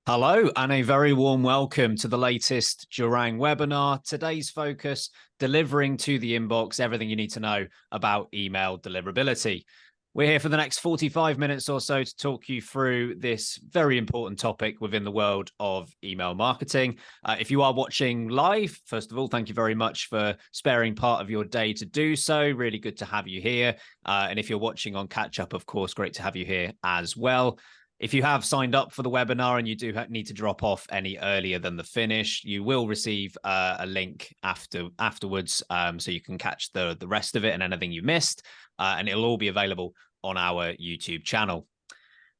Hello, and a very warm welcome to the latest Gerang webinar. Today's focus, delivering to the inbox everything you need to know about email deliverability. We're here for the next 45 minutes or so to talk you through this very important topic within the world of email marketing. If you are watching live, first of all, thank you very much for sparing part of your day to do so. Really good to have you here. And if you're watching on catch up, of course, great to have you here as well. If you have signed up for the webinar and you do need to drop off any earlier than the finish, you will receive a link afterwards, so you can catch the rest of it and anything you missed, and it'll all be available on our YouTube channel.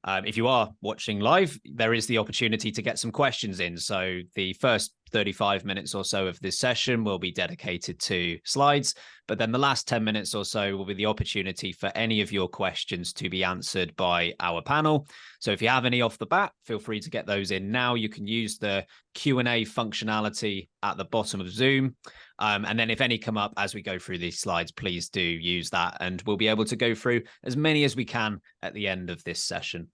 If you are watching live, there is the opportunity to get some questions in. So the first 35 minutes or so of this session will be dedicated to slides, but then the last 10 minutes or so will be the opportunity for any of your questions to be answered by our panel. So if you have any off the bat, feel free to get those in now. You can use the Q&A functionality at the bottom of Zoom. And then if any come up as we go through these slides, please do use that, and we'll be able to go through as many as we can at the end of this session.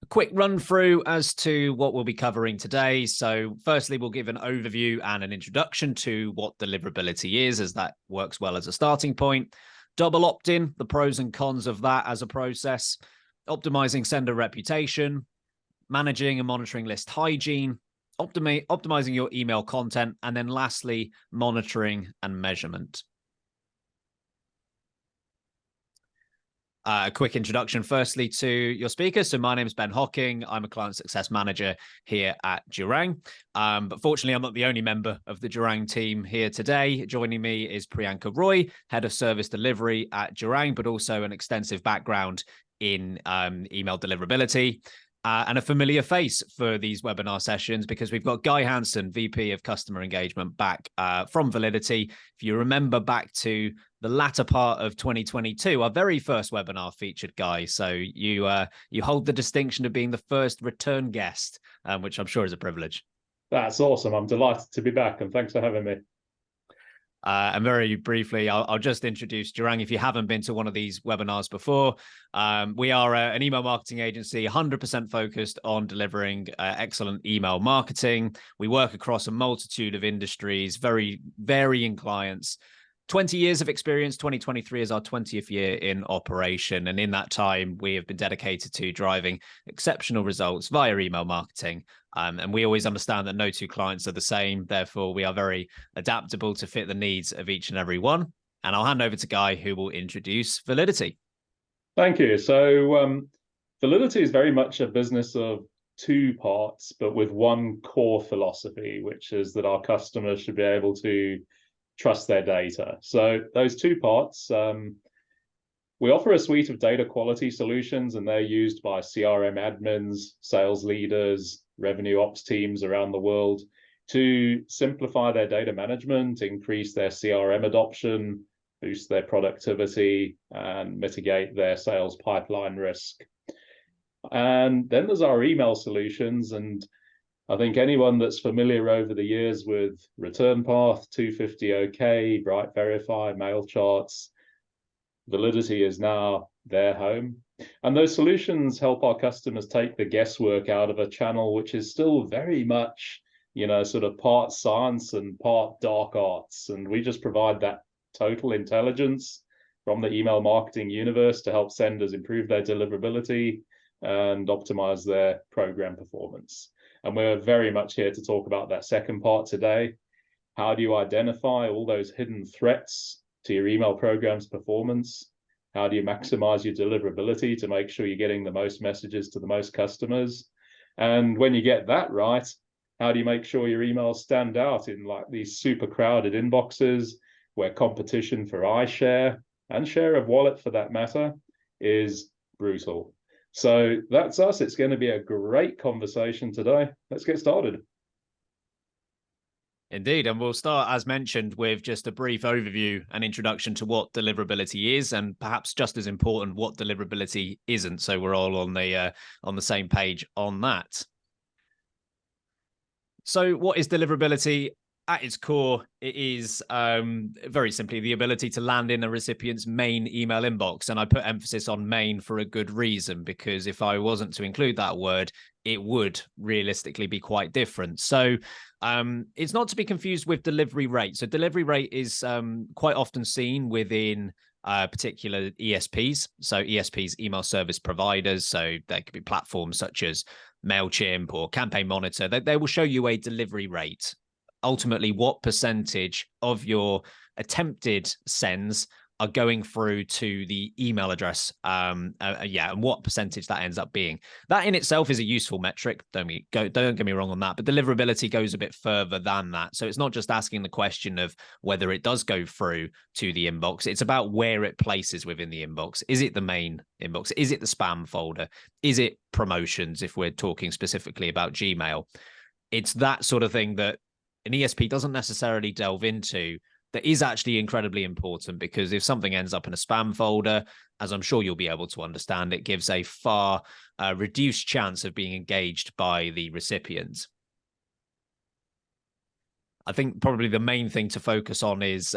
A quick run through as to what we'll be covering today. So firstly, we'll give an overview and an introduction to what deliverability is, as that works well as a starting point. Double opt-in, the pros and cons of that as a process. Optimizing sender reputation. Managing and monitoring list hygiene. Optimizing your email content. And then lastly, monitoring and measurement. A quick introduction, firstly, to your speaker. So my name is Ben Hocking. I'm a client success manager here at Gerang. But fortunately, I'm not the only member of the Gerang team here today. Joining me is Priyanka Roy, head of service delivery at Gerang, but also an extensive background in email deliverability. And a familiar face for these webinar sessions, because we've got Guy Hansen, VP of Customer Engagement, back from Validity. If you remember back to the latter part of 2022, our very first webinar featured Guy. So you hold the distinction of being the first return guest, which I'm sure is a privilege. That's awesome. I'm delighted to be back, and thanks for having me. And very briefly, I'll just introduce Gerang. If you haven't been to one of these webinars before, we are an email marketing agency, 100% focused on delivering excellent email marketing. We work across a multitude of industries, very varying clients. 20 years of experience. 2023 is our 20th year in operation. And in that time, we have been dedicated to driving exceptional results via email marketing. And we always understand that no two clients are the same. Therefore, we are very adaptable to fit the needs of each and every one. And I'll hand over to Guy, who will introduce Validity. Thank you. So Validity is very much a business of two parts, but with one core philosophy, which is that our customers should be able to trust their data. So those two parts, we offer a suite of data quality solutions, and they're used by CRM admins, sales leaders, revenue ops teams around the world to simplify their data management, increase their CRM adoption, boost their productivity, and mitigate their sales pipeline risk. And then there's our email solutions, and I think anyone that's familiar over the years with Return Path, 250 OK, Bright Verify, Mail Charts, Validity is now their home. And those solutions help our customers take the guesswork out of a channel which is still very much, sort of part science and part dark arts. And we just provide that total intelligence from the email marketing universe to help senders improve their deliverability and optimize their program performance. And we're very much here to talk about that second part today. How do you identify all those hidden threats to your email program's performance? How do you maximize your deliverability to make sure you're getting the most messages to the most customers? And when you get that right, how do you make sure your emails stand out in like these super crowded inboxes where competition for iShare and share of wallet for that matter is brutal? So that's us. It's going to be a great conversation today. Let's get started. Indeed. And we'll start, as mentioned, with just a brief overview and introduction to what deliverability is, and perhaps just as important, what deliverability isn't. So we're all on the same page on that. So what is deliverability? At its core, it is very simply the ability to land in a recipient's main email inbox. And I put emphasis on main for a good reason, because if I wasn't to include that word, it would realistically be quite different. So it's not to be confused with delivery rate. So delivery rate is quite often seen within particular ESPs. So ESPs, email service providers. So there could be platforms such as MailChimp or Campaign Monitor. They will show you a delivery rate. Ultimately, what percentage of your attempted sends are going through to the email address, and what percentage that ends up being. That in itself is a useful metric. Don't get me wrong on that, but deliverability goes a bit further than that. So it's not just asking the question of whether it does go through to the inbox. It's about where it places within the inbox. Is it the main inbox? Is it the spam folder? Is it promotions, if we're talking specifically about Gmail? It's that sort of thing that an ESP doesn't necessarily delve into, that is actually incredibly important, because if something ends up in a spam folder, as I'm sure you'll be able to understand, it gives a far reduced chance of being engaged by the recipient. I think probably the main thing to focus on is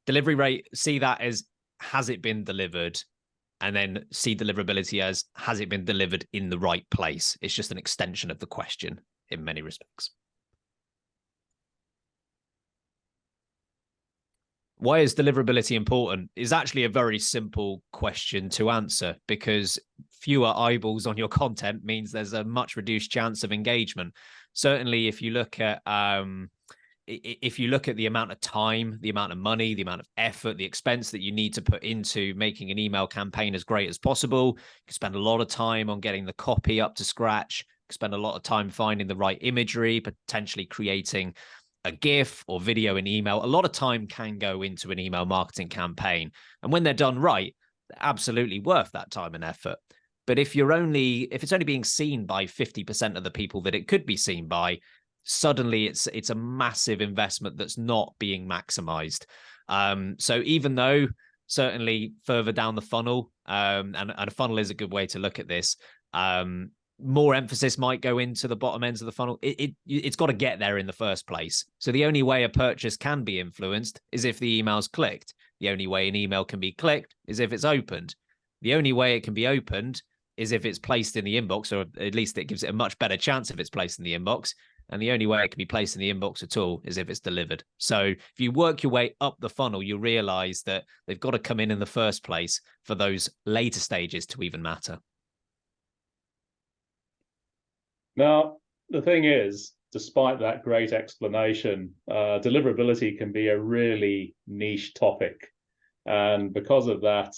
delivery rate. See that as, has it been delivered? And then see deliverability as, has it been delivered in the right place? It's just an extension of the question in many respects. Why is deliverability important is actually a very simple question to answer, because fewer eyeballs on your content means there's a much reduced chance of engagement. Certainly, if you look at the amount of time, the amount of money, the amount of effort, the expense that you need to put into making an email campaign as great as possible, you can spend a lot of time on getting the copy up to scratch, you can spend a lot of time finding the right imagery, potentially creating a GIF or video in email. A lot of time can go into an email marketing campaign. And when they're done right, they're absolutely worth that time and effort. But if it's only being seen by 50% of the people that it could be seen by, suddenly it's a massive investment that's not being maximized. So even though certainly further down the funnel, and a funnel is a good way to look at this, more emphasis might go into the bottom ends of the funnel. It's got to get there in the first place. So the only way a purchase can be influenced is if the email's clicked. The only way an email can be clicked is if it's opened. The only way it can be opened is if it's placed in the inbox, or at least it gives it a much better chance if it's placed in the inbox. And the only way it can be placed in the inbox at all is if it's delivered. So if you work your way up the funnel, you'll realize that they've got to come in the first place for those later stages to even matter. Now, the thing is, despite that great explanation, deliverability can be a really niche topic. And because of that,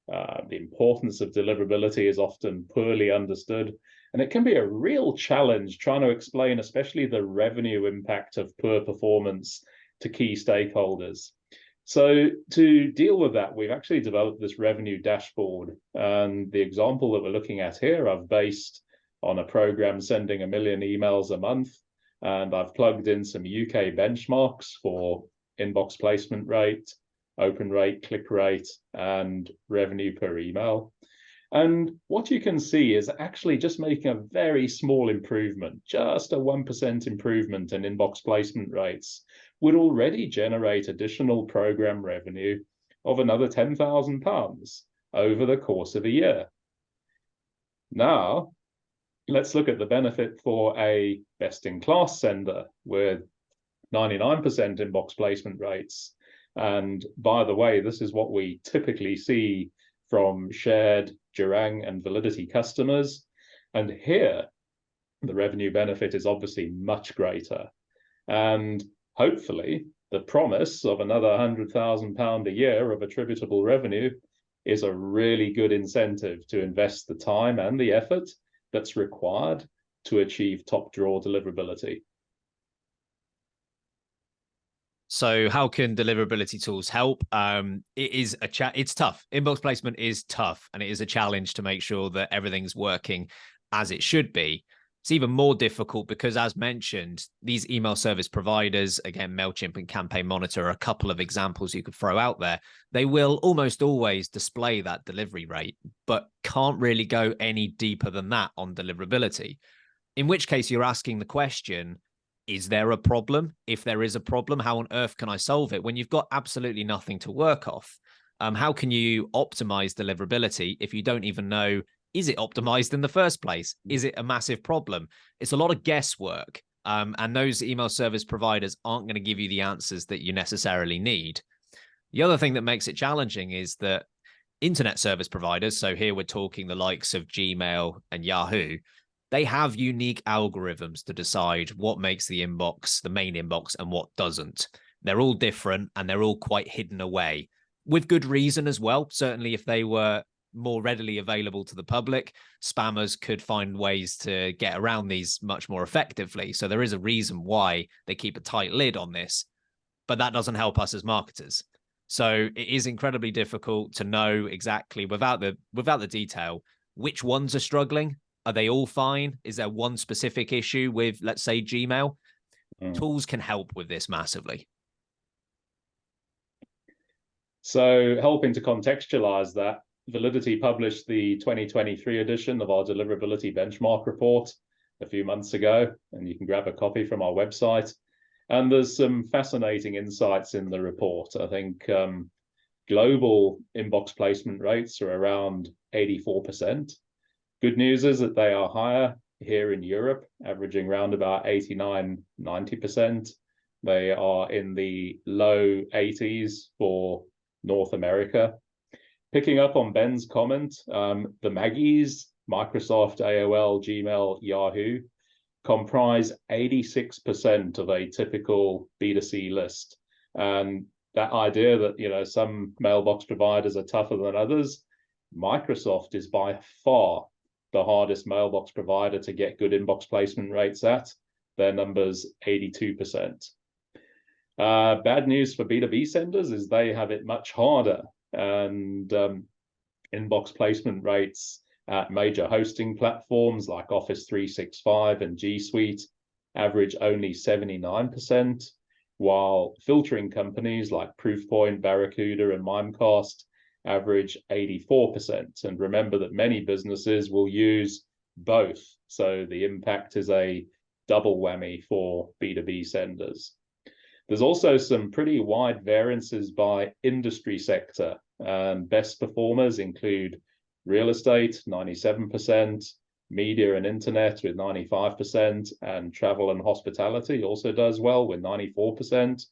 the importance of deliverability is often poorly understood. And it can be a real challenge trying to explain, especially the revenue impact of poor performance to key stakeholders. So to deal with that, we've actually developed this revenue dashboard. And the example that we're looking at here, I've based on a program sending 1 million emails a month. And I've plugged in some UK benchmarks for inbox placement rate, open rate, click rate, and revenue per email. And what you can see is actually just making a very small improvement, just a 1% improvement in inbox placement rates would already generate additional program revenue of another £10,000 over the course of a year. Now, let's look at the benefit for a best-in-class sender with 99% inbox placement rates. And by the way, this is what we typically see from shared Gerang and Validity customers. And here, the revenue benefit is obviously much greater. And hopefully, the promise of another £100,000 a year of attributable revenue is a really good incentive to invest the time and the effort that's required to achieve top drawer deliverability. So how can deliverability tools help? It's tough. Inbox placement is tough, and it is a challenge to make sure that everything's working as it should be. It's even more difficult because, as mentioned, these email service providers, again, MailChimp and Campaign Monitor are a couple of examples you could throw out there. They will almost always display that delivery rate, but can't really go any deeper than that on deliverability. In which case, you're asking the question, is there a problem? If there is a problem, how on earth can I solve it? When you've got absolutely nothing to work off, how can you optimize deliverability if you don't even know, is it optimized in the first place? Is it a massive problem? It's a lot of guesswork. And those email service providers aren't going to give you the answers that you necessarily need. The other thing that makes it challenging is that internet service providers, so here we're talking the likes of Gmail and Yahoo, they have unique algorithms to decide what makes the inbox, the main inbox, and what doesn't. They're all different and they're all quite hidden away with good reason as well. Certainly, if they were more readily available to the public, spammers could find ways to get around these much more effectively. So there is a reason why they keep a tight lid on this, but that doesn't help us as marketers. So it is incredibly difficult to know exactly without the detail which ones are struggling. Are they all fine? Is there one specific issue with, let's say, Gmail? Tools can help with this massively. So helping to contextualize that, Validity published the 2023 edition of our deliverability benchmark report a few months ago, and you can grab a copy from our website. And there's some fascinating insights in the report. I think global inbox placement rates are around 84%. Good news is that they are higher here in Europe, averaging around about 89, 90%. They are in the low 80s for North America. Picking up on Ben's comment, the Maggies, Microsoft, AOL, Gmail, Yahoo, comprise 86% of a typical B2C list. And that idea that, you know, some mailbox providers are tougher than others, Microsoft is by far the hardest mailbox provider to get good inbox placement rates at. Their number's 82%. Bad news for B2B senders is they have it much harder, and inbox placement rates at major hosting platforms like Office 365 and G Suite average only 79%, while filtering companies like Proofpoint, Barracuda, and Mimecast average 84%. And remember that many businesses will use both, so the impact is a double whammy for B2B senders. There's also some pretty wide variances by industry sector. Best performers include real estate, 97%, media and internet with 95%, and travel and hospitality also does well with 94%.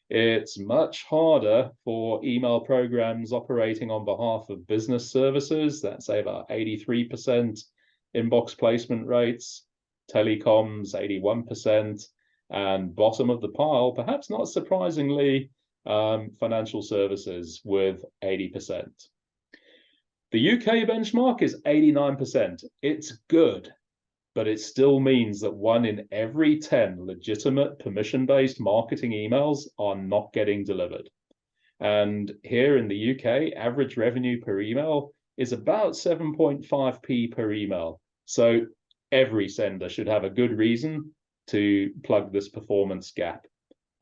It's much harder for email programs operating on behalf of business services. That's about 83% inbox placement rates, telecoms, 81%, and bottom of the pile, perhaps not surprisingly, financial services with 80%. The UK benchmark is 89%. It's good, but it still means that 1 in every 10 legitimate permission-based marketing emails are not getting delivered. And here in the UK, average revenue per email is about 7.5p per email. So every sender should have a good reason to plug this performance gap.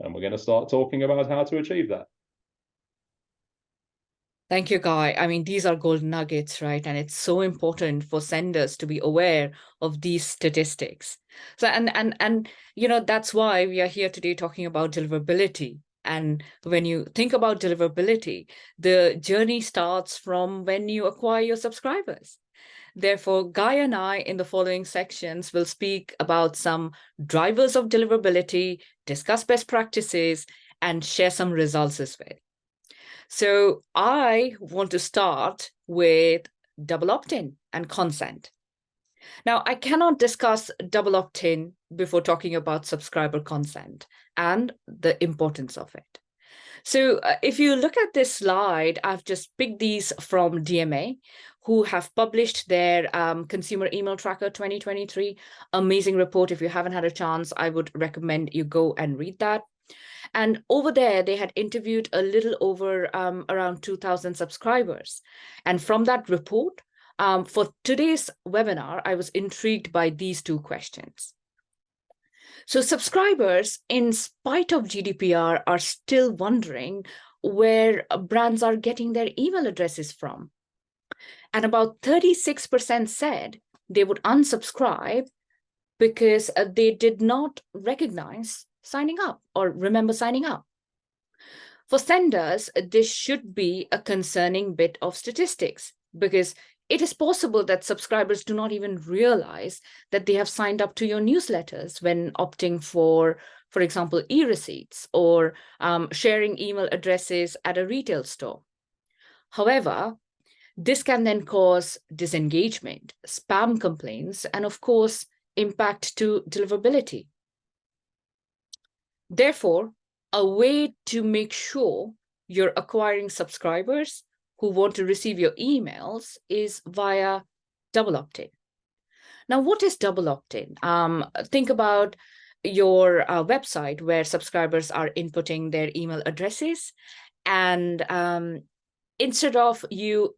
And we're going to start talking about how to achieve that. Thank you, Guy. I mean, these are gold nuggets, right? And it's so important for senders to be aware of these statistics. So, and you know, that's why we are here today talking about deliverability. And when you think about deliverability, the journey starts from when you acquire your subscribers. Therefore, Guy and I, in the following sections, will speak about some drivers of deliverability, discuss best practices, and share some results as well. So I want to start with double opt-in and consent. Now, I cannot discuss double opt-in before talking about subscriber consent and the importance of it. So if you look at this slide, I've just picked these from DMA, who have published their Consumer Email Tracker 2023. Amazing report. If you haven't had a chance, I would recommend you go and read that. And over there, they had interviewed a little over around 2,000 subscribers. And from that report, for today's webinar, I was intrigued by these two questions. So subscribers, in spite of GDPR, are still wondering where brands are getting their email addresses from. And about 36% said they would unsubscribe because they did not recognize signing up or remember signing up. For senders, this should be a concerning bit of statistics, because it is possible that subscribers do not even realize that they have signed up to your newsletters when opting for example, e-receipts or sharing email addresses at a retail store. However, this can then cause disengagement, spam complaints, and of course, impact to deliverability. Therefore, a way to make sure you're acquiring subscribers who want to receive your emails is via double opt-in. Now, what is double opt-in? Think about your website where subscribers are inputting their email addresses, and instead of you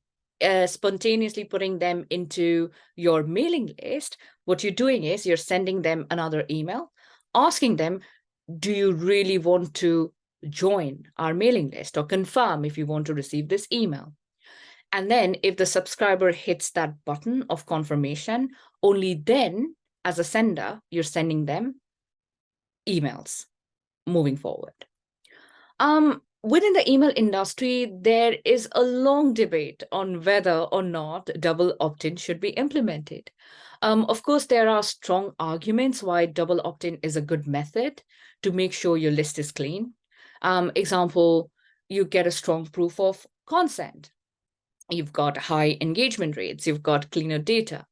spontaneously putting them into your mailing list, what you're doing is you're sending them another email, asking them, do you really want to join our mailing list, or confirm if you want to receive this email? And then if the subscriber hits that button of confirmation, only then, as a sender, you're sending them emails moving forward. Within the email industry, there is a long debate on whether or not double opt-in should be implemented. Of course, there are strong arguments why double opt-in is a good method to make sure your list is clean. Example, you get a strong proof of consent. You've got high engagement rates. You've got cleaner data.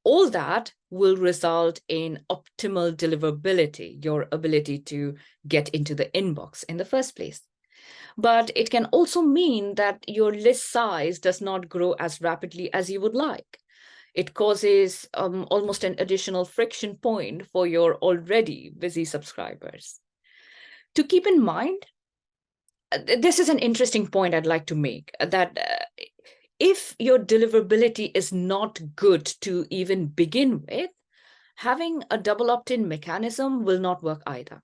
All that will result in optimal deliverability, your ability to get into the inbox in the first place. But it can also mean that your list size does not grow as rapidly as you would like. It causes almost an additional friction point for your already busy subscribers. To keep in mind, this is an interesting point I'd like to make, that if your deliverability is not good to even begin with, having a double opt-in mechanism will not work either,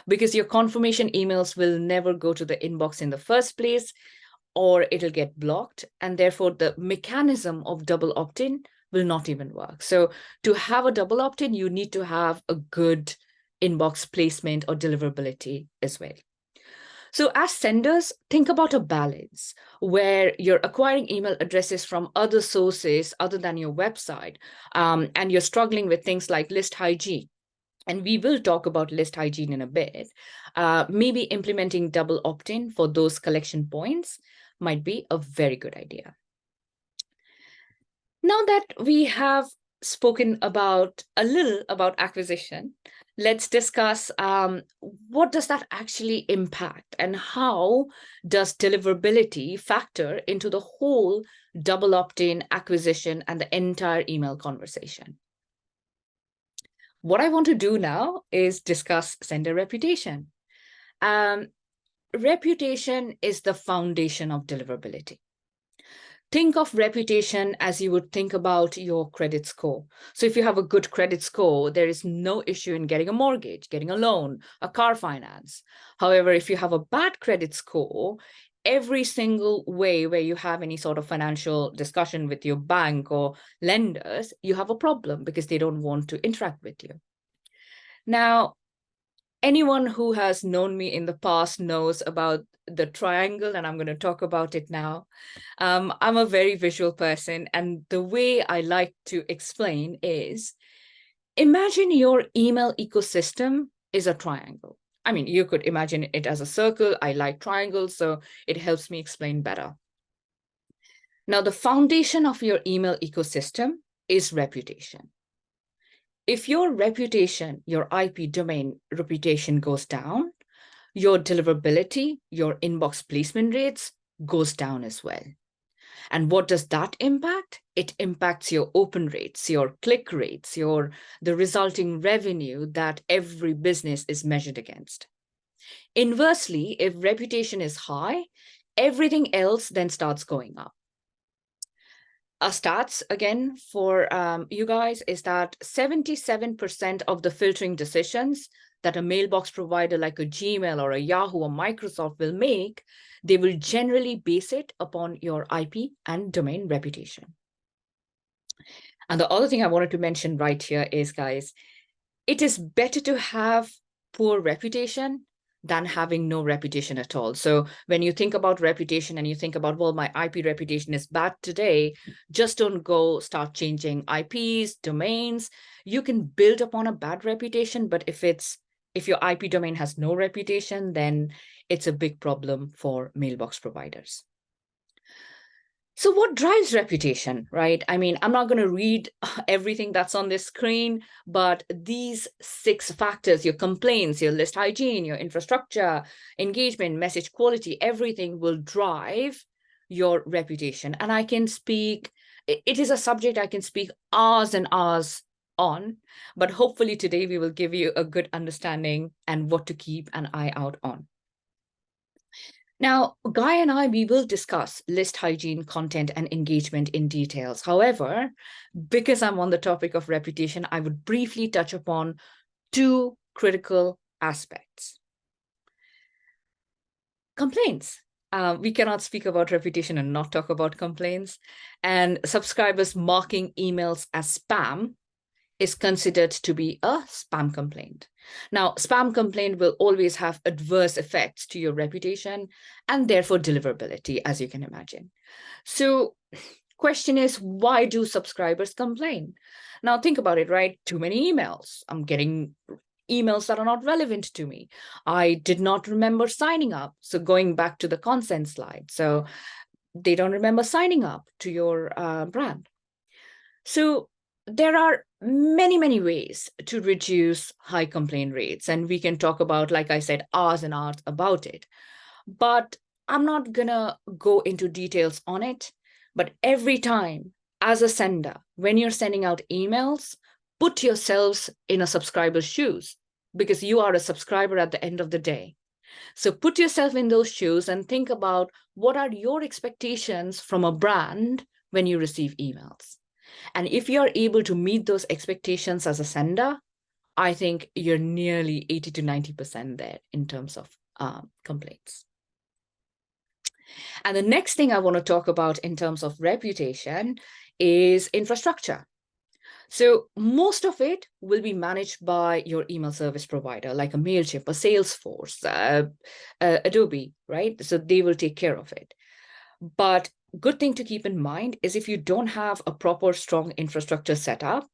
because your confirmation emails will never go to the inbox in the first place, or it'll get blocked, and therefore the mechanism of double opt-in will not even work. So to have a double opt-in, you need to have a good inbox placement or deliverability as well. So as senders, think about a balance where you're acquiring email addresses from other sources other than your website, and you're struggling with things like list hygiene. And we will talk about list hygiene in a bit. Maybe implementing double opt-in for those collection points might be a very good idea. Now that we have spoken about a little about acquisition, let's discuss what does that actually impact, and how does deliverability factor into the whole double opt-in acquisition and the entire email conversation. What I want to do now is discuss sender reputation. Reputation is the foundation of deliverability. Think of reputation as you would think about your credit score. So if you have a good credit score, there is no issue in getting a mortgage, getting a loan, a car finance. However, if you have a bad credit score, every single way where you have any sort of financial discussion with your bank or lenders, you have a problem because they don't want to interact with you. Now, anyone who has known me in the past knows about the triangle, and I'm going to talk about it now. I'm a very visual person, and the way I like to explain is, imagine your email ecosystem is a triangle. I mean, you could imagine it as a circle. I like triangles, so it helps me explain better. Now, the foundation of your email ecosystem is reputation. If your reputation, your IP domain reputation goes down, your deliverability, your inbox placement rates goes down as well. And what does that impact? It impacts your open rates, your click rates, the resulting revenue that every business is measured against. Inversely, if reputation is high, everything else then starts going up. Stats again for you guys is that 77% of the filtering decisions that a mailbox provider like a Gmail or a Yahoo or Microsoft will make, they will generally base it upon your IP and domain reputation. And the other thing I wanted to mention right here is, guys, it is better to have poor reputation than having no reputation at all. So when you think about reputation and you think about, well, my IP reputation is bad today, just don't go start changing IPs, domains. You can build upon a bad reputation, but if your IP domain has no reputation, then it's a big problem for mailbox providers. So what drives reputation, right? I mean, I'm not going to read everything that's on this screen, but these 6 factors, your complaints, your list hygiene, your infrastructure, engagement, message quality, everything will drive your reputation. And I can speak, it is a subject I can speak hours and hours on, but hopefully today we will give you a good understanding and what to keep an eye out on. Now, Guy and I, we will discuss list hygiene, content, and engagement in details. However, because I'm on the topic of reputation, I would briefly touch upon 2 critical aspects. Complaints. We cannot speak about reputation and not talk about complaints. And subscribers marking emails as spam is considered to be a spam complaint. Now, spam complaint will always have adverse effects to your reputation and therefore deliverability, as you can imagine. So question is, why do subscribers complain? Now think about it, right? Too many emails. I'm getting emails that are not relevant to me. I did not remember signing up. So going back to the consent slide. So they don't remember signing up to your brand. So there are many, many ways to reduce high complaint rates. And we can talk about, like I said, hours and hours about it. But I'm not going to go into details on it. But every time as a sender, when you're sending out emails, put yourselves in a subscriber's shoes, because you are a subscriber at the end of the day. So put yourself in those shoes and think about, what are your expectations from a brand when you receive emails? And if you're able to meet those expectations as a sender, I think you're nearly 80 to 90% there in terms of complaints. And the next thing I want to talk about in terms of reputation is infrastructure. So most of it will be managed by your email service provider, like a MailChimp, a Salesforce, Adobe, right? So they will take care of it. But good thing to keep in mind is, if you don't have a proper strong infrastructure set up,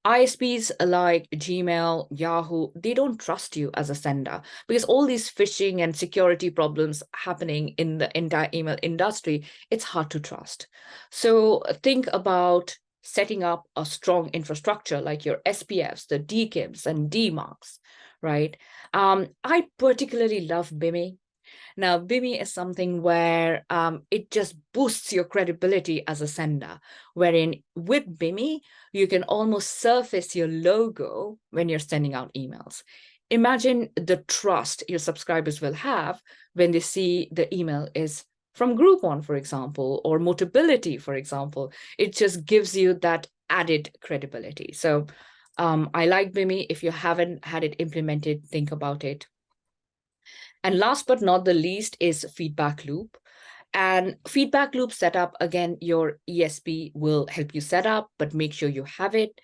ISPs like Gmail, Yahoo, they don't trust you as a sender, because all these phishing and security problems happening in the entire email industry, it's hard to trust. So think about setting up a strong infrastructure like your SPFs, the DKIMs and DMARCs, right? I particularly love Bimi. Now, Bimi is something where it just boosts your credibility as a sender, wherein with Bimi, you can almost surface your logo when you're sending out emails. Imagine the trust your subscribers will have when they see the email is from Groupon, for example, or Motability, for example. It just gives you that added credibility. So I like Bimi. If you haven't had it implemented, think about it. And last but not the least is feedback loop. And feedback loop setup, again, your ESP will help you set up, but make sure you have it.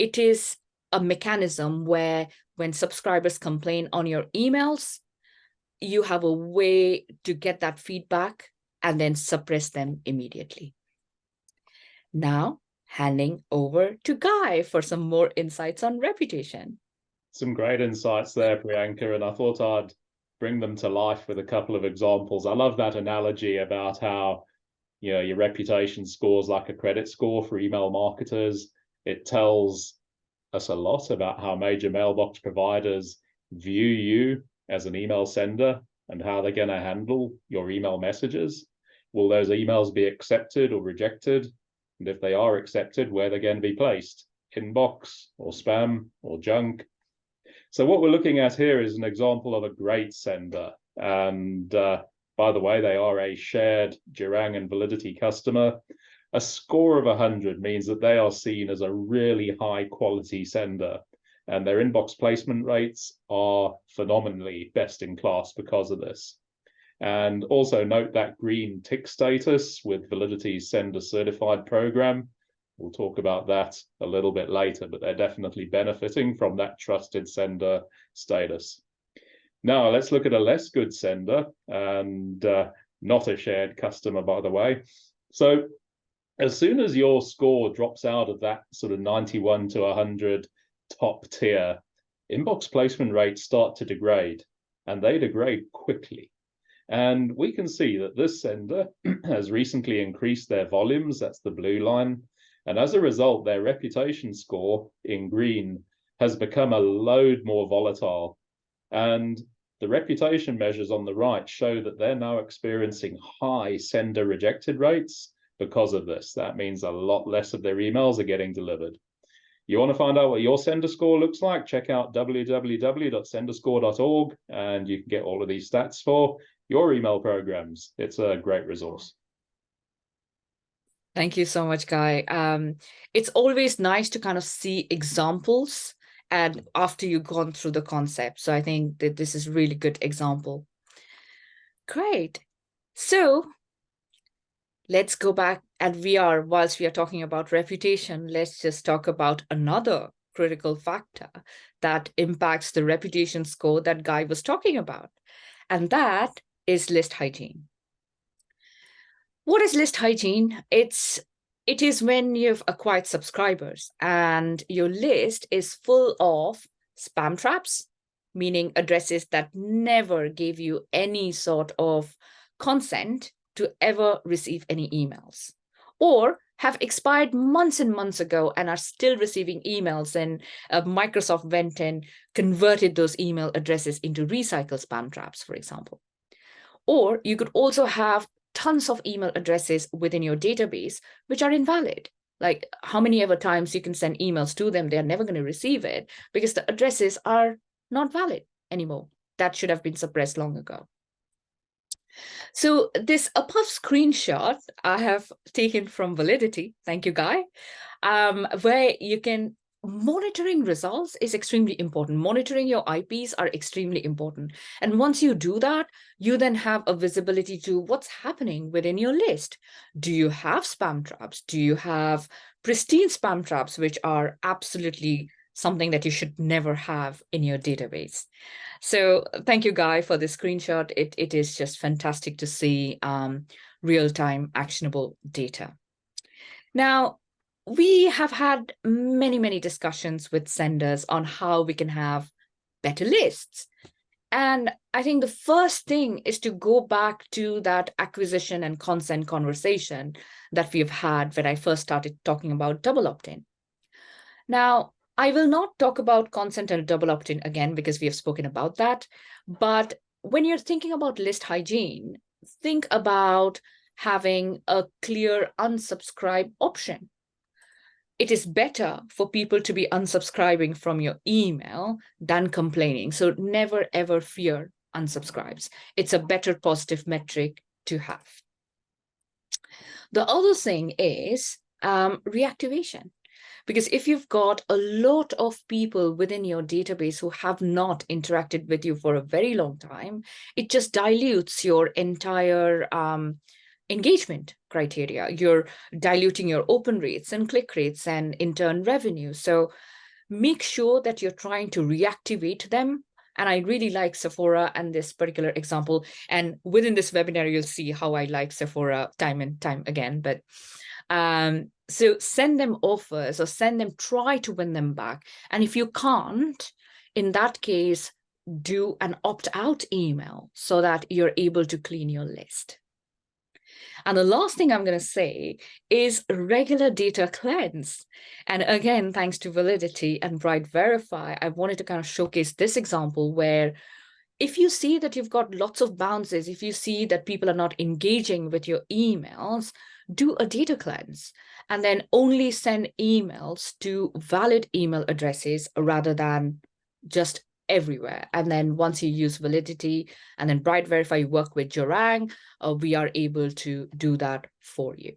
It is a mechanism where when subscribers complain on your emails, you have a way to get that feedback and then suppress them immediately. Now, handing over to Guy for some more insights on reputation. Some great insights there, Priyanka, and I thought I'd bring them to life with a couple of examples. I love that analogy about how, you know, your reputation scores like a credit score for email marketers. It tells us a lot about how major mailbox providers view you as an email sender and how they're going to handle your email messages. Will those emails be accepted or rejected? And if they are accepted, where they're going to be placed? Inbox or spam or junk? So what we're looking at here is an example of a great sender. And by the way, they are a shared Gerang and Validity customer. A score of 100 means that they are seen as a really high quality sender. And their inbox placement rates are phenomenally best in class because of this. And also note that green tick status with Validity's sender certified program. We'll talk about that a little bit later, but they're definitely benefiting from that trusted sender status. Now, let's look at a less good sender, and not a shared customer, by the way. So as soon as your score drops out of that sort of 91 to 100 top tier, inbox placement rates start to degrade, and they degrade quickly. And we can see that this sender has recently increased their volumes, that's the blue line, and as a result, their reputation score in green has become a load more volatile. And the reputation measures on the right show that they're now experiencing high sender rejected rates because of this. That means a lot less of their emails are getting delivered. You want to find out what your sender score looks like? Check out www.senderscore.org, and you can get all of these stats for your email programs. It's a great resource. Thank you so much, Guy. It's always nice to kind of see examples and after you've gone through the concept. So I think that this is a really good example. Great. So let's go back, and whilst we are talking about reputation, let's just talk about another critical factor that impacts the reputation score that Guy was talking about, and that is list hygiene. What is list hygiene? It is when you've acquired subscribers and your list is full of spam traps, meaning addresses that never gave you any sort of consent to ever receive any emails, or have expired months and months ago and are still receiving emails, and Microsoft went and converted those email addresses into recycled spam traps, for example. Or you could also have tons of email addresses within your database which are invalid. Like how many ever times you can send emails to them, they're never going to receive it because the addresses are not valid anymore. That should have been suppressed long ago. So this above screenshot I have taken from Validity, thank you, Guy, where you can, monitoring results is extremely important. Monitoring your IPs are extremely important. And once you do that, you then have a visibility to what's happening within your list. Do you have spam traps? Do you have pristine spam traps, which are absolutely something that you should never have in your database? So thank you, Guy, for the screenshot. It is just fantastic to see real-time actionable data. Now, we have had many discussions with senders on how we can have better lists. And I think the first thing is to go back to that acquisition and consent conversation that we've had when I first started talking about double opt-in. Now, I will not talk about consent and double opt-in again because we have spoken about that. But when you're thinking about list hygiene, think about having a clear unsubscribe option. It is better for people to be unsubscribing from your email than complaining. So never, ever fear unsubscribes. It's a better positive metric to have. The other thing is reactivation. Because if you've got a lot of people within your database who have not interacted with you for a very long time, it just dilutes your entire engagement criteria. You're diluting your open rates and click rates and in turn revenue. So make sure that you're trying to reactivate them. And I really like Sephora and this particular example. And within this webinar, you'll see how I like Sephora time and time again. But so send them offers or try to win them back. And if you can't, in that case, do an opt-out email so that you're able to clean your list. And the last thing I'm going to say is regular data cleanse. And again, thanks to Validity and Bright Verify, I wanted to kind of showcase this example where if you see that you've got lots of bounces, if you see that people are not engaging with your emails, do a data cleanse and then only send emails to valid email addresses rather than just everywhere. And then once you use Validity and then Bright Verify, you work with Gerang, we are able to do that for you.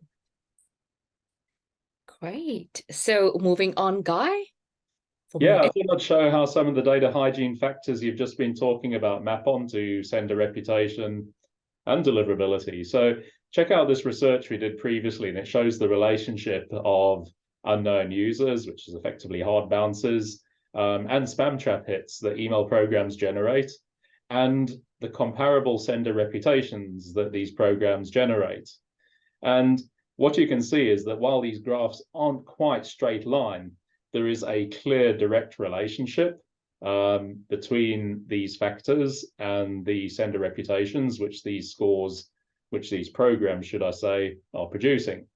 Great. So moving on, Guy. Yeah, I thought I'd show how some of the data hygiene factors you've just been talking about map onto sender reputation and deliverability. So check out this research we did previously, and it shows the relationship of unknown users, which is effectively hard bounces, and spam trap hits that email programs generate, and the comparable sender reputations that these programs generate. And what you can see is that while these graphs aren't quite straight line, there is a clear direct relationship between these factors and the sender reputations, which these scores, which these programs, should I say, are producing.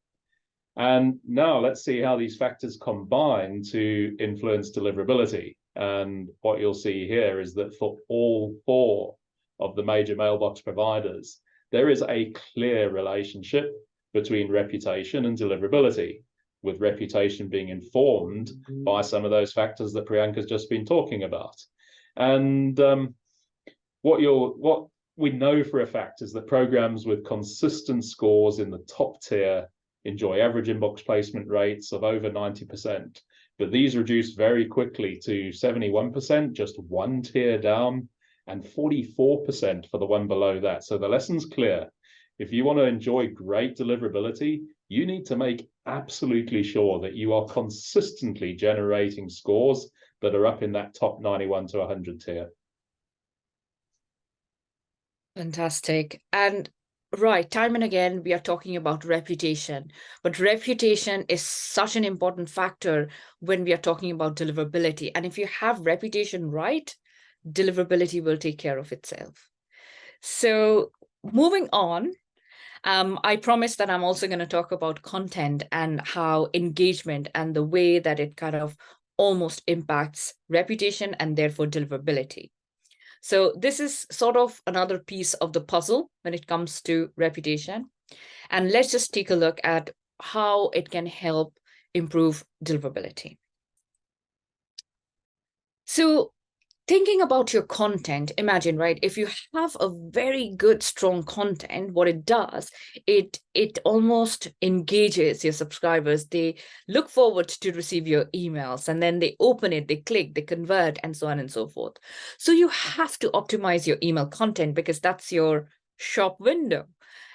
And now let's see how these factors combine to influence deliverability. And what you'll see here is that for all 4 of the major mailbox providers, there is a clear relationship between reputation and deliverability, with reputation being informed by some of those factors that Priyanka's just been talking about. And what we know for a fact is that programs with consistent scores in the top tier enjoy average inbox placement rates of over 90%, but these reduce very quickly to 71%, just 1 tier down, and 44% for the one below that. So the lesson's clear. If you want to enjoy great deliverability, you need to make absolutely sure that you are consistently generating scores that are up in that top 91 to 100 tier. Fantastic. And right, time and again, we are talking about reputation, but reputation is such an important factor when we are talking about deliverability. And if you have reputation right, deliverability will take care of itself. So moving on, I promise that I'm also going to talk about content and how engagement and the way that it kind of almost impacts reputation and therefore deliverability. So this is sort of another piece of the puzzle when it comes to reputation. And let's just take a look at how it can help improve deliverability. So thinking about your content, imagine, right, if you have a very good, strong content, what it does, it almost engages your subscribers. They look forward to receive your emails, and then they open it, they click, they convert, and so on and so forth. So you have to optimize your email content because that's your shop window.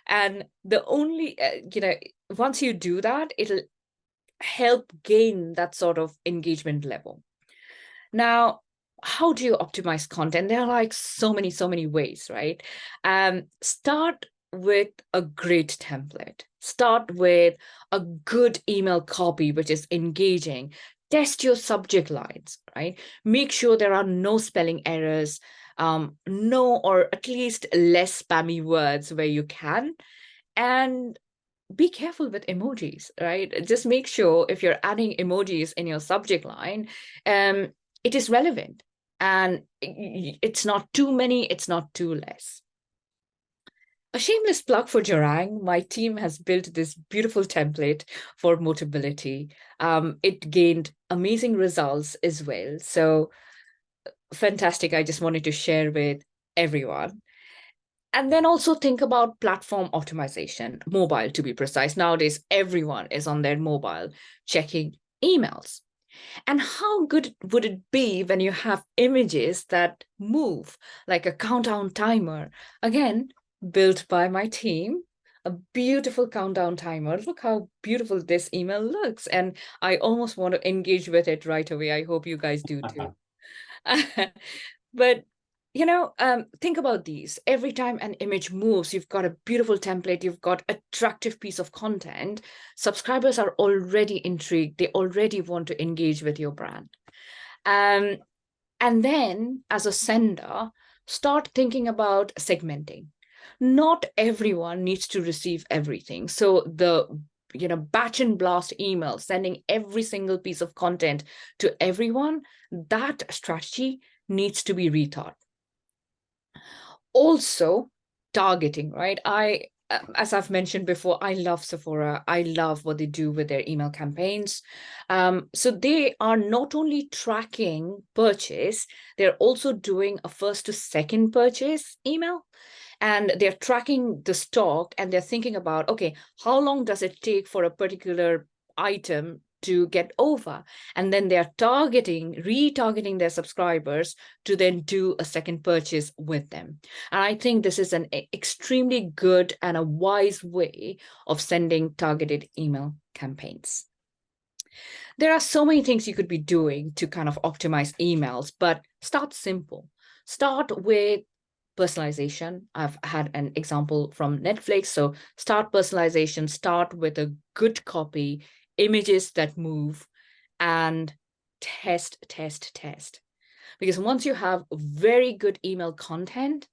And the only, once you do that, it'll help gain that sort of engagement level. Now, how do you optimize content? There are like so many ways, right? Start with a great template. Start with a good email copy, which is engaging. Test your subject lines, right? Make sure there are no spelling errors, no or at least less spammy words where you can. And be careful with emojis, right? Just make sure if you're adding emojis in your subject line, it is relevant and it's not too many, it's not too less. A shameless plug for Gerang. My team has built this beautiful template for Motability. It gained amazing results as well. So fantastic. I just wanted to share with everyone. And then also think about platform optimization, mobile to be precise. Nowadays, everyone is on their mobile checking emails. And how good would it be when you have images that move like a countdown timer? Again, built by my team, a beautiful countdown timer. Look how beautiful this email looks. And I almost want to engage with it right away. I hope you guys do too. But think about these. Every time an image moves, you've got a beautiful template, you've got attractive piece of content. Subscribers are already intrigued. They already want to engage with your brand. And then as a sender, start thinking about segmenting. Not everyone needs to receive everything. So the batch and blast email, sending every single piece of content to everyone, that strategy needs to be rethought. Also, targeting, right? As I've mentioned before, I love Sephora. I love what they do with their email campaigns. So they are not only tracking purchase, they're also doing a first to second purchase email. And they're tracking the stock and they're thinking about, okay, how long does it take for a particular item to get over? And then they're retargeting their subscribers to then do a second purchase with them. And I think this is an extremely good and a wise way of sending targeted email campaigns. There are so many things you could be doing to kind of optimize emails, but start simple. Start with personalization. I've had an example from Netflix. So start personalization, start with a good copy, images that move, and test, test, test. Because once you have very good email content,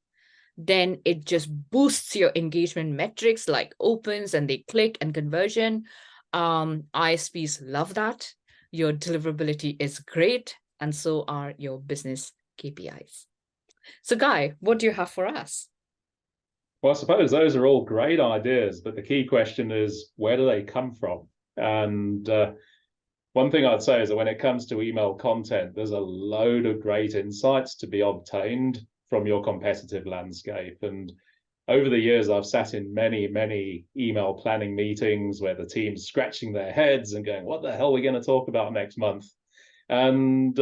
then it just boosts your engagement metrics like opens and they click and conversion. ISPs love that. Your deliverability is great, and so are your business KPIs. So, Guy, what do you have for us? Well, I suppose those are all great ideas, but the key question is, where do they come from? And one thing I'd say is that when it comes to email content, there's a load of great insights to be obtained from your competitive landscape. And over the years, I've sat in many, many email planning meetings where the team's scratching their heads and going, what the hell are we going to talk about next month? And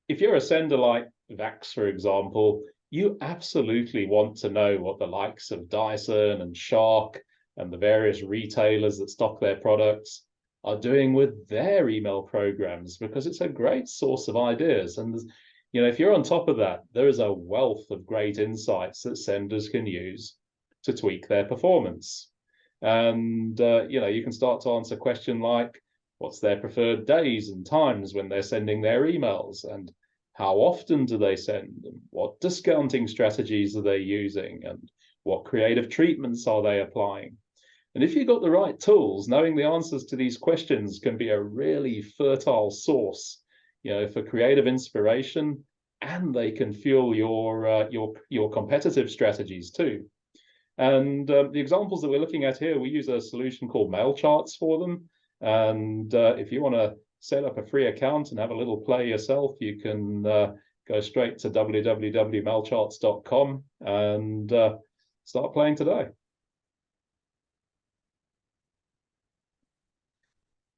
if you're a sender like Vax, for example, you absolutely want to know what the likes of Dyson and Shark and the various retailers that stock their products are doing with their email programs, because it's a great source of ideas. And if you're on top of that, there is a wealth of great insights that senders can use to tweak their performance. And you can start to answer questions like, what's their preferred days and times when they're sending their emails, and how often do they send, and what discounting strategies are they using, and what creative treatments are they applying? And if you've got the right tools, knowing the answers to these questions can be a really fertile source, for creative inspiration, and they can fuel your competitive strategies too. And the examples that we're looking at here, we use a solution called Mail Charts for them. And if you want to set up a free account and have a little play yourself, you can go straight to www.mailcharts.com and start playing today.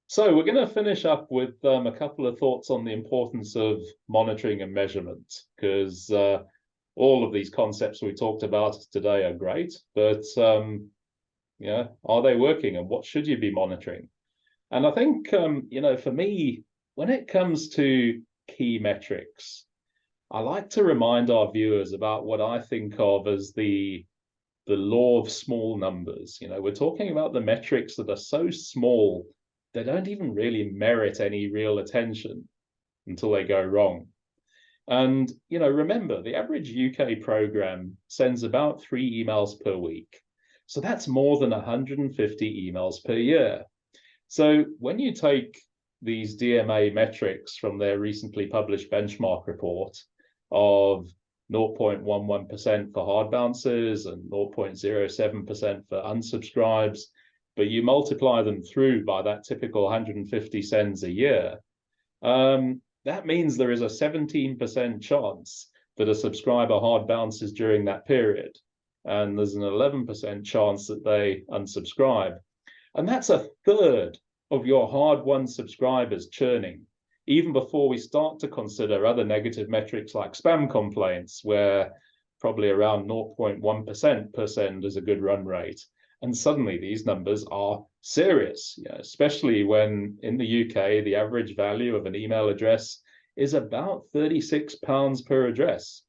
So we're going to finish up with a couple of thoughts on the importance of monitoring and measurement, because all of these concepts we talked about today are great, but are they working, and what should you be monitoring? And I think, for me, when it comes to key metrics, I like to remind our viewers about what I think of as the law of small numbers. We're talking about the metrics that are so small, they don't even really merit any real attention until they go wrong. And, remember, the average UK program sends about 3 emails per week. So that's more than 150 emails per year. So when you take these DMA metrics from their recently published benchmark report of 0.11% for hard bounces and 0.07% for unsubscribes, but you multiply them through by that typical 150 sends a year, that means there is a 17% chance that a subscriber hard bounces during that period. And there's an 11% chance that they unsubscribe. And that's a third of your hard-won subscribers churning, even before we start to consider other negative metrics like spam complaints, where probably around 0.1% per send is a good run rate. And suddenly these numbers are serious, especially when in the UK, the average value of an email address is about £36 per address.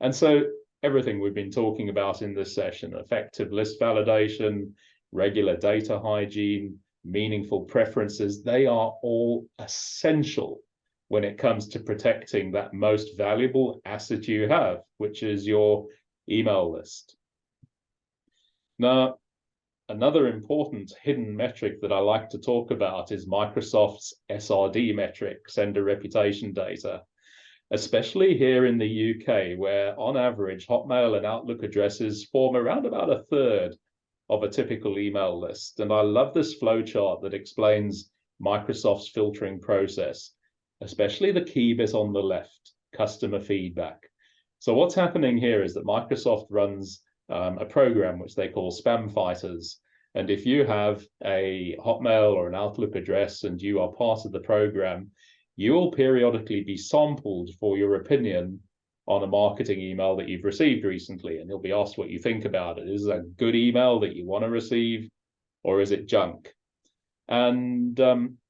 And so everything we've been talking about in this session, effective list validation, regular data hygiene, meaningful preferences, they are all essential when it comes to protecting that most valuable asset you have, which is your email list. Now, another important hidden metric that I like to talk about is Microsoft's SRD metric, sender reputation data, especially here in the UK, where on average, Hotmail and Outlook addresses form around about a third of a typical email list. And I love this flowchart that explains Microsoft's filtering process, especially the key bit on the left, customer feedback. So what's happening here is that Microsoft runs a program which they call Spam Fighters. And if you have a Hotmail or an Outlook address and you are part of the program, you will periodically be sampled for your opinion on a marketing email that you've received recently, and you'll be asked what you think about it. Is it a good email that you want to receive, or is it junk? And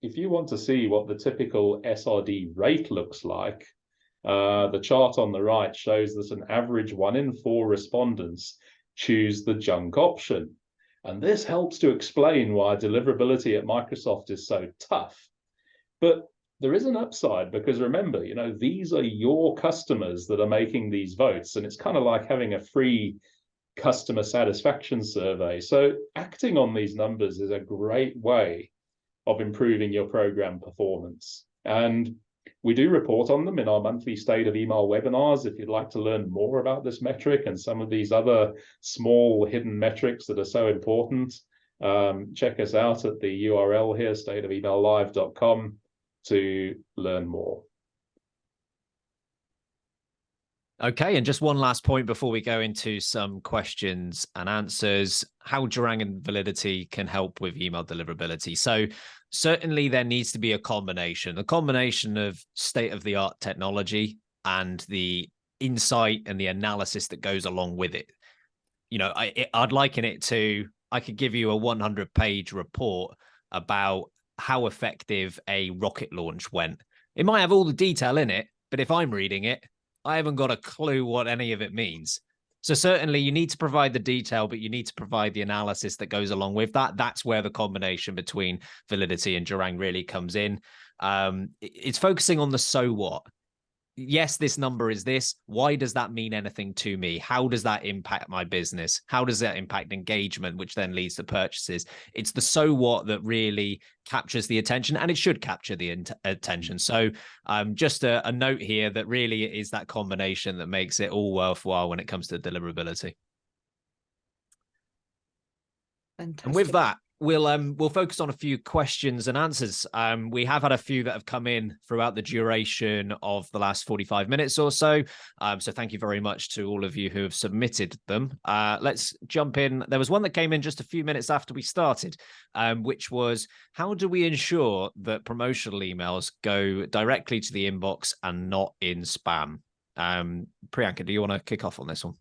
if you want to see what the typical SRD rate looks like, the chart on the right shows that an average 1 in 4 respondents choose the junk option. And this helps to explain why deliverability at Microsoft is so tough. But there is an upside, because remember, these are your customers that are making these votes. And it's kind of like having a free customer satisfaction survey. So acting on these numbers is a great way of improving your program performance. And we do report on them in our monthly State of Email webinars. If you'd like to learn more about this metric and some of these other small hidden metrics that are so important, check us out at the URL here, stateofemaillive.com, to learn more. Okay, and just one last point before we go into some questions and answers, how Gerang and Validity can help with email deliverability. So certainly there needs to be a combination of state-of-the-art technology and the insight and the analysis that goes along with it. I'd liken it to, I could give you a 100-page report about how effective a rocket launch went. It might have all the detail in it, but if I'm reading it, I haven't got a clue what any of it means. So certainly you need to provide the detail, but you need to provide the analysis that goes along with that. That's where the combination between Validity and Gerang really comes in. It's focusing on the so what. Yes, this number is this. Why does that mean anything to me? How does that impact my business? How does that impact engagement, which then leads to purchases? It's the so what that really captures the attention, and it should capture the attention. So just a note here that really it is that combination that makes it all worthwhile when it comes to deliverability. Fantastic. And with that, we'll focus on a few questions and answers. We have had a few that have come in throughout the duration of the last 45 minutes or so. So thank you very much to all of you who have submitted them. Let's jump in. There was one that came in just a few minutes after we started, which was, how do we ensure that promotional emails go directly to the inbox and not in spam? Priyanka, do you want to kick off on this one?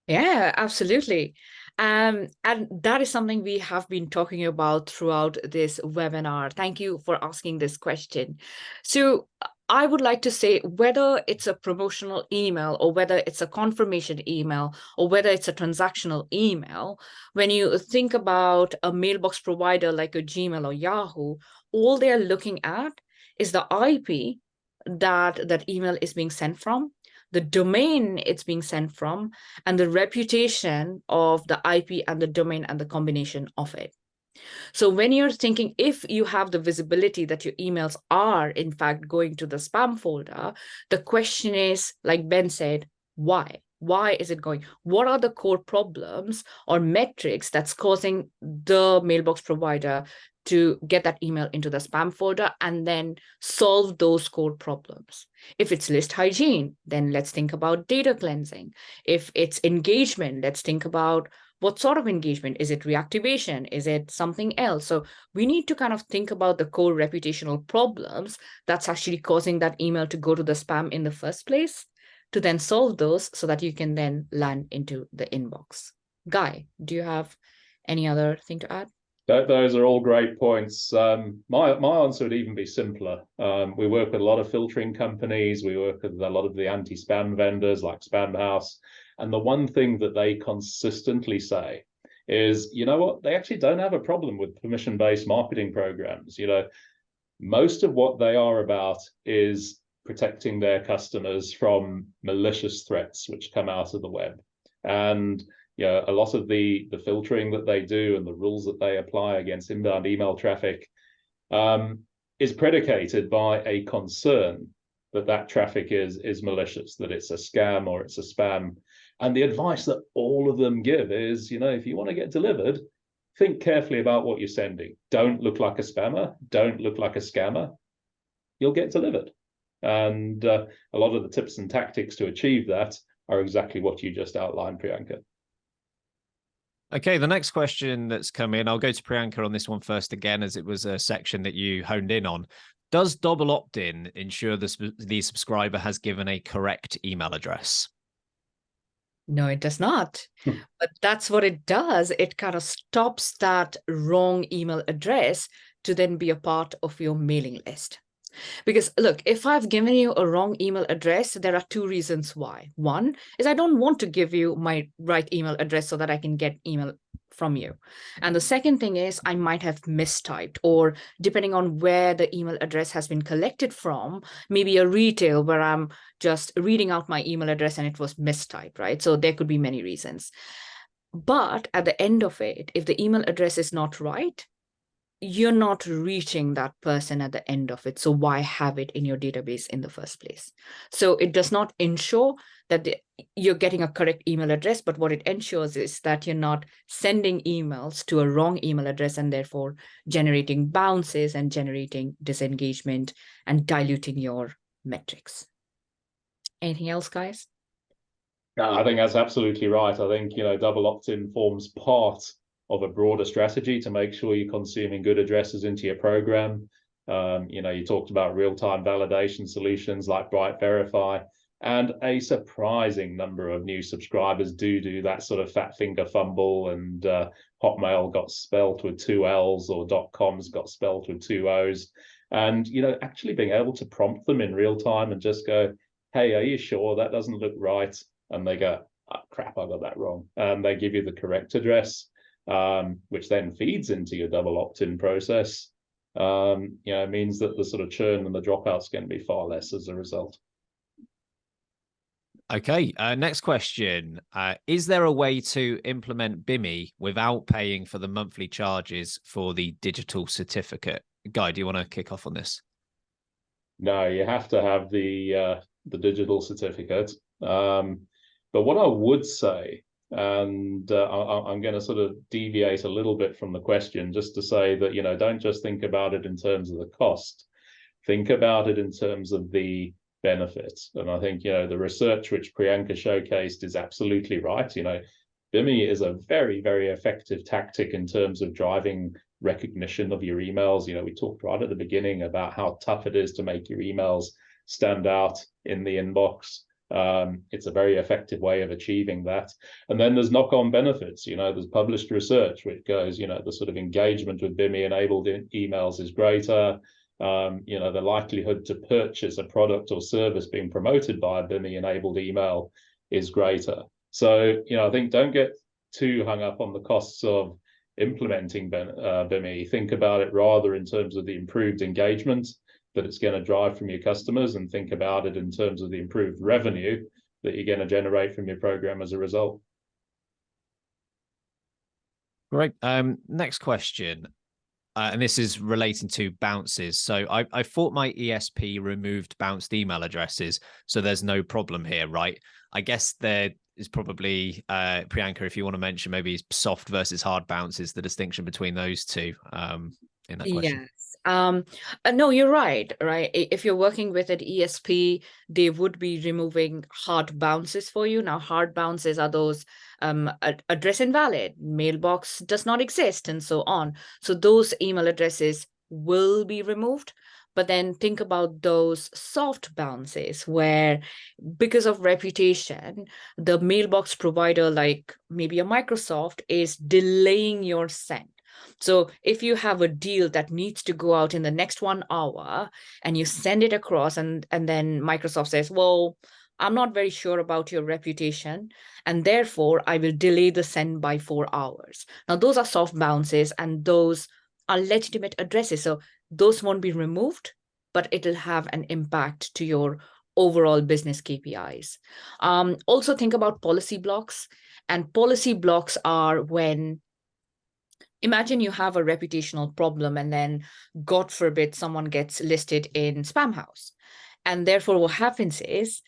Yeah, absolutely. And that is something we have been talking about throughout this webinar. Thank you for asking this question. So I would like to say, whether it's a promotional email or whether it's a confirmation email or whether it's a transactional email, when you think about a mailbox provider like a Gmail or Yahoo, all they're looking at is the IP that email is being sent from, the domain it's being sent from, and the reputation of the IP and the domain and the combination of it. So when you're thinking, if you have the visibility that your emails are in fact going to the spam folder, the question is, like Ben said, why? Why is it going? What are the core problems or metrics that's causing the mailbox provider to get that email into the spam folder, and then solve those core problems? If it's list hygiene, then let's think about data cleansing. If it's engagement, let's think about what sort of engagement. Is it reactivation? Is it something else? So we need to kind of think about the core reputational problems that's actually causing that email to go to the spam in the first place, to then solve those so that you can then land into the inbox. Guy, do you have any other thing to add? Those are all great points. My answer would even be simpler. We work with a lot of filtering companies. We work with a lot of the anti-spam vendors like Spamhaus. And the one thing that they consistently say is, you know what, they actually don't have a problem with permission-based marketing programs. Most of what they are about is protecting their customers from malicious threats which come out of the web. And a lot of the filtering that they do and the rules that they apply against inbound email traffic is predicated by a concern that traffic is malicious, that it's a scam or it's a spam. And the advice that all of them give is, if you want to get delivered, think carefully about what you're sending. Don't look like a spammer. Don't look like a scammer. You'll get delivered. And a lot of the tips and tactics to achieve that are exactly what you just outlined, Priyanka. Okay, the next question that's come in, I'll go to Priyanka on this one first again, as it was a section that you honed in on. Does double opt-in ensure the subscriber has given a correct email address? No, it does not. But that's what it does. It kind of stops that wrong email address to then be a part of your mailing list. Because look, if I've given you a wrong email address, there are two reasons why. One is I don't want to give you my right email address so that I can get email from you. And the second thing is I might have mistyped, or depending on where the email address has been collected from, maybe a retail where I'm just reading out my email address and it was mistyped, right? So there could be many reasons. But at the end of it, if the email address is not right, you're not reaching that person at the end of it. So why have it in your database in the first place? So it does not ensure that you're getting a correct email address, but what it ensures is that you're not sending emails to a wrong email address and therefore generating bounces and generating disengagement and diluting your metrics. Anything else, guys? No, I think that's absolutely right. I think, double opt-in forms part of a broader strategy to make sure you're consuming good addresses into your program. You talked about real-time validation solutions like Bright Verify, and a surprising number of new subscribers do that sort of fat finger fumble, and Hotmail got spelt with 2 L's or .coms got spelt with 2 O's. And, actually being able to prompt them in real time and just go, hey, are you sure that doesn't look right? And they go, oh, crap, I got that wrong. And they give you the correct address, which then feeds into your double opt-in process. It means that the sort of churn and the dropouts going to be far less as a result. Okay, next question. Is there a way to implement Bimi without paying for the monthly charges for the digital certificate? Guy, do you want to kick off on this? No, you have to have the digital certificate. But what I would say, and I'm going to sort of deviate a little bit from the question, just to say that, don't just think about it in terms of the cost. Think about it in terms of the benefits. And I think, the research which Priyanka showcased is absolutely right. Bimi is a very, very effective tactic in terms of driving recognition of your emails. We talked right at the beginning about how tough it is to make your emails stand out in the inbox. It's a very effective way of achieving that. And then there's knock-on benefits. There's published research which goes, the sort of engagement with Bimi enabled emails is greater. The likelihood to purchase a product or service being promoted by a Bimi enabled email is greater. So, I think don't get too hung up on the costs of implementing Bimi. Think about it rather in terms of the improved engagement that it's going to drive from your customers, and think about it in terms of the improved revenue that you're going to generate from your program as a result. Great. Next question. And this is relating to bounces. So I thought my ESP removed bounced email addresses, so there's no problem here, right? I guess there is probably, Priyanka, if you want to mention maybe soft versus hard bounces, the distinction between those two in that question. Yes. No, you're right. If you're working with an ESP, they would be removing hard bounces for you. Now, hard bounces are those address invalid, mailbox does not exist, and so on. So those email addresses will be removed. But then think about those soft bounces where, because of reputation, the mailbox provider, like maybe a Microsoft, is delaying your send. So if you have a deal that needs to go out in the next 1 hour and you send it across, and then Microsoft says, well, I'm not very sure about your reputation, and therefore I will delay the send by 4 hours. Now, those are soft bounces and those are legitimate addresses. So those won't be removed, but it'll have an impact to your overall business KPIs. Also think about policy blocks. And policy blocks are when, imagine you have a reputational problem and then, God forbid, someone gets listed in Spam House. And therefore what happens is,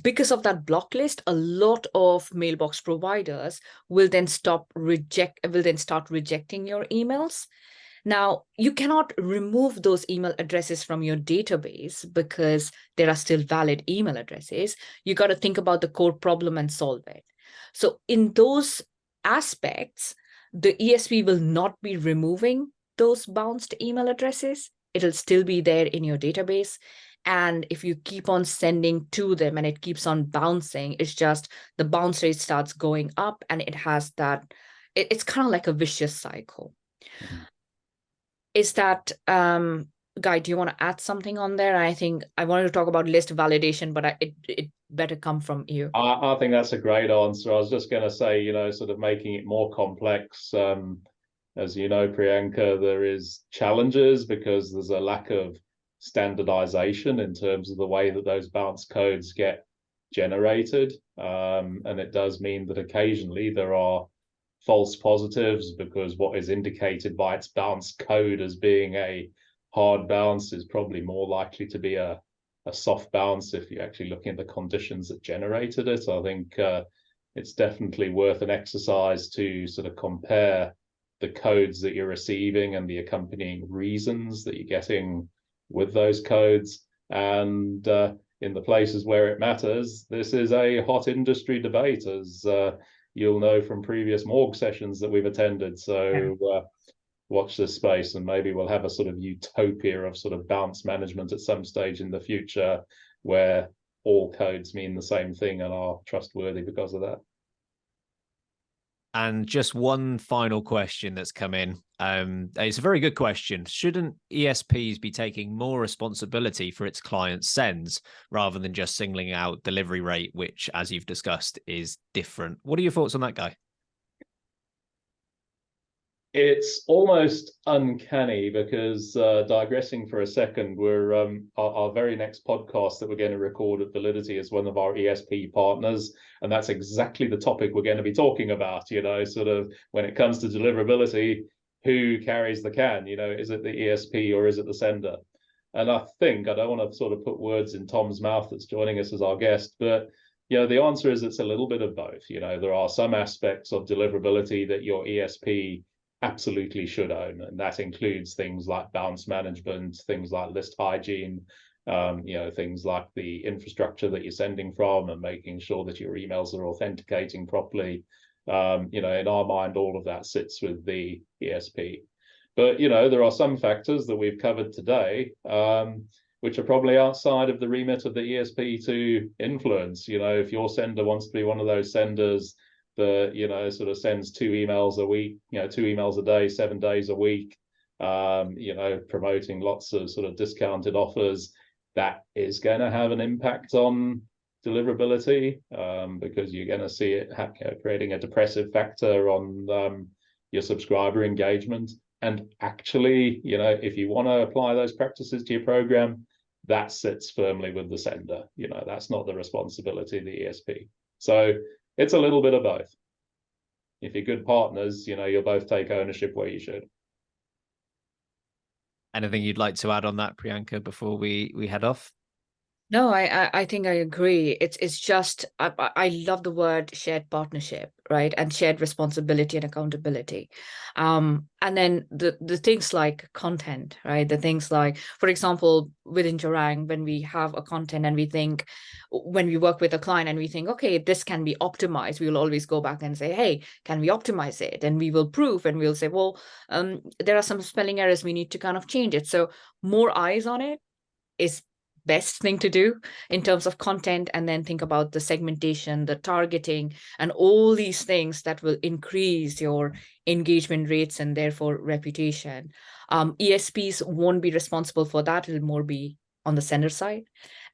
because of that block list, a lot of mailbox providers will then start rejecting your emails. Now, you cannot remove those email addresses from your database because there are still valid email addresses. You got to think about the core problem and solve it. So in those aspects, the ESP will not be removing those bounced email addresses. It'll still be there in your database. And if you keep on sending to them and it keeps on bouncing, it's just the bounce rate starts going up, and it has that, it's kind of like a vicious cycle. Is that, Guy, do you want to add something on there? I think I wanted to talk about list validation, but it better come from you. I think that's a great answer. I was just going to say, you know, sort of making it more complex. As you know, Priyanka, there is challenges because there's a lack of standardization in terms of the way that those bounce codes get generated. And it does mean that occasionally there are false positives because what is indicated by its bounce code as being a hard bounce is probably more likely to be a soft bounce if you're actually looking at the conditions that generated it. I think it's definitely worth an exercise to sort of compare the codes that you're receiving and the accompanying reasons that you're getting with those codes. And in the places where it matters, this is a hot industry debate, as you'll know from previous morgue sessions that we've attended. So watch this space, and maybe we'll have a sort of utopia of sort of bounce management at some stage in the future where all codes mean the same thing and are trustworthy because of that. And just one final question that's come in. It's a very good question. Shouldn't ESPs be taking more responsibility for its client sends rather than just singling out delivery rate, which, as you've discussed, is different? What are your thoughts on that, Guy? It's almost uncanny because, digressing for a second, we're our very next podcast that we're going to record at Validity is one of our ESP partners, and that's exactly the topic we're going to be talking about. You know, sort of when it comes to deliverability, who carries the can? You know, is it the ESP or is it the sender? And I think, I don't want to sort of put words in Tom's mouth that's joining us as our guest, but you know, the answer is it's a little bit of both. You know, there are some aspects of deliverability that your ESP absolutely should own, and that includes things like bounce management, things like list hygiene, you know, things like the infrastructure that you're sending from and making sure that your emails are authenticating properly. You know, in our mind, all of that sits with the ESP. But, you know, there are some factors that we've covered today, which are probably outside of the remit of the ESP to influence. You know, if your sender wants to be one of those senders that, you know, sort of sends 2 emails a week, you know, 2 emails a day, 7 days a week, you know, promoting lots of sort of discounted offers, that is going to have an impact on deliverability, because you're going to see it creating a depressive factor on your subscriber engagement. And actually, you know, if you want to apply those practices to your program, that sits firmly with the sender. You know, that's not the responsibility of the ESP. So it's a little bit of both. If you're good partners, you know, you'll both take ownership where you should. Anything you'd like to add on that, Priyanka, before we head off? No, I think I agree. It's just I love the word shared partnership, right? And shared responsibility and accountability. And then the things like content, right? The things like, for example, within Gerang, when we have a content and we think, when we work with a client and we think, okay, this can be optimized, we will always go back and say, hey, can we optimize it? And we will prove, and we'll say, well, there are some spelling errors, we need to kind of change it. So more eyes on it is best thing to do in terms of content, and then think about the segmentation, the targeting, and all these things that will increase your engagement rates and therefore reputation. ESPs won't be responsible for that. It'll more be on the sender side,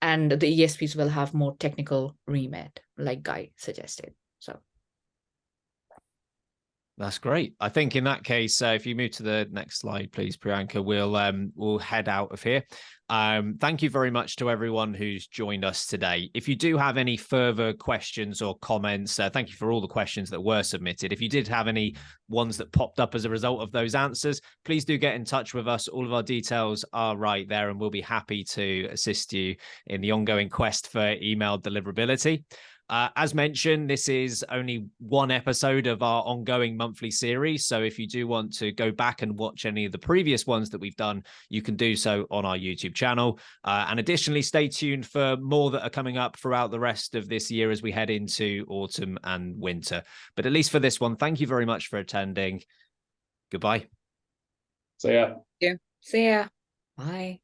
and the ESPs will have more technical remit, like Guy suggested. So that's great. I think in that case, if you move to the next slide, please, Priyanka, we'll head out of here. Thank you very much to everyone who's joined us today. If you do have any further questions or comments, thank you for all the questions that were submitted. If you did have any ones that popped up as a result of those answers, please do get in touch with us. All of our details are right there, and we'll be happy to assist you in the ongoing quest for email deliverability. As mentioned, this is only one episode of our ongoing monthly series. So if you do want to go back and watch any of the previous ones that we've done, you can do so on our YouTube channel. And additionally, stay tuned for more that are coming up throughout the rest of this year as we head into autumn and winter. But at least for this one, thank you very much for attending. Goodbye. See ya. yeah, see ya. Bye.